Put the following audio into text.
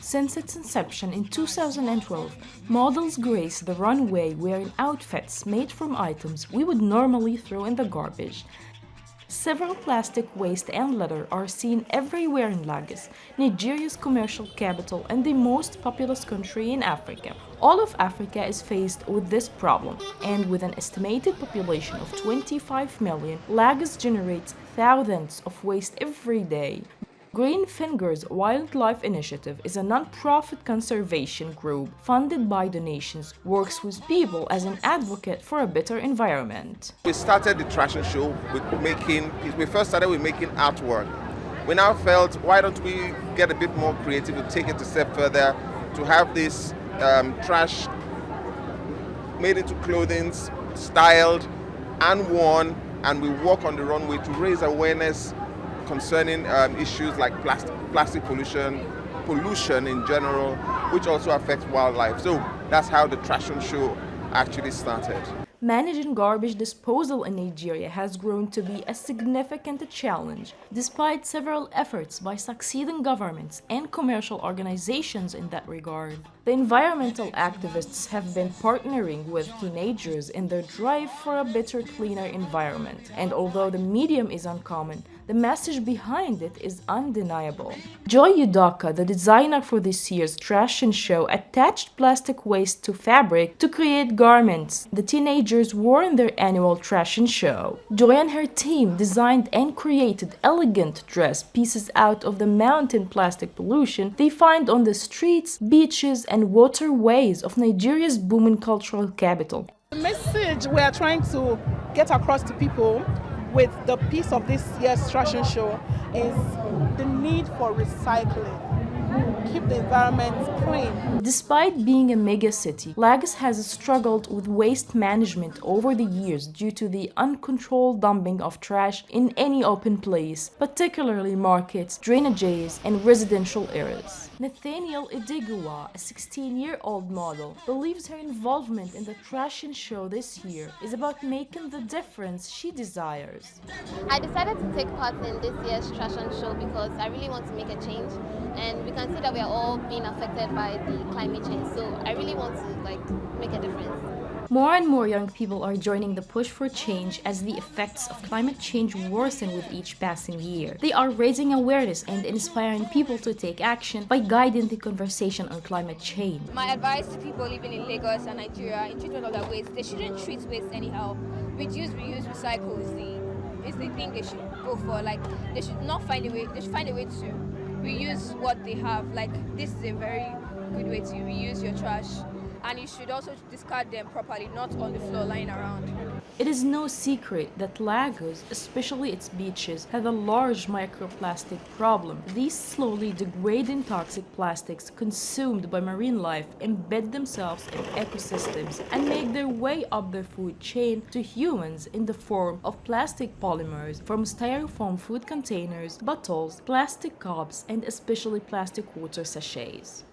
Since its inception in 2012, models grace the runway wearing outfits made from items we would normally throw in the garbage. Several plastic waste and litter are seen everywhere in Lagos, Nigeria's commercial capital and the most populous country in Africa. All of Africa is faced with this problem, and with an estimated population of 25 million, Lagos generates thousands of waste every day. Greenfingers Wildlife Initiative is a non-profit conservation group funded by donations, works with people as an advocate for a better environment. We started the Trashion show we first started with making artwork. We now felt, why don't we get a bit more creative to take it a step further, to have this trash made into clothing, styled and worn, and we walk on the runway to raise awareness concerning issues like plastic pollution in general, which also affects wildlife. So that's how the Trashion show actually started. Managing garbage disposal in Nigeria has grown to be a significant challenge, despite several efforts by succeeding governments and commercial organizations in that regard. The environmental activists have been partnering with teenagers in their drive for a better, cleaner environment. And although the medium is uncommon, the message behind it is undeniable. Joy Udoka, the designer for this year's Trashion show, attached plastic waste to fabric to create garments the teenagers wore in their annual Trashion show. Joy and her team designed and created elegant dress pieces out of the mountain plastic pollution they find on the streets, beaches, and waterways of Nigeria's booming cultural capital. The message we are trying to get across to people with the piece of this year's Trashion show is the need for recycling. Keep the environment clean. Despite being a mega city, Lagos has struggled with waste management over the years due to the uncontrolled dumping of trash in any open place, particularly markets, drainages, and residential areas. Nathaniel Idiguwa, a 16-year-old model, believes her involvement in the Trashion show this year is about making the difference she desires. I decided to take part in this year's Trashion show because I really want to make a change, and we can see that we are all being affected by the climate change, so I really want to make a difference. More and more young people are joining the push for change as the effects of climate change worsen with each passing year. They are raising awareness and inspiring people to take action by guiding the conversation on climate change. My advice to people living in Lagos and Nigeria in treatment of their waste, they shouldn't treat waste anyhow. Reduce, reuse, recycle is the thing they should go for. They should not find a way, they should find a way to reuse what they have. This is a very good way to reuse your trash. And you should also discard them properly, not on the floor lying around. It is no secret that Lagos, especially its beaches, have a large microplastic problem. These slowly degrading toxic plastics consumed by marine life embed themselves in ecosystems and make their way up the food chain to humans in the form of plastic polymers from styrofoam food containers, bottles, plastic cups, and especially plastic water sachets.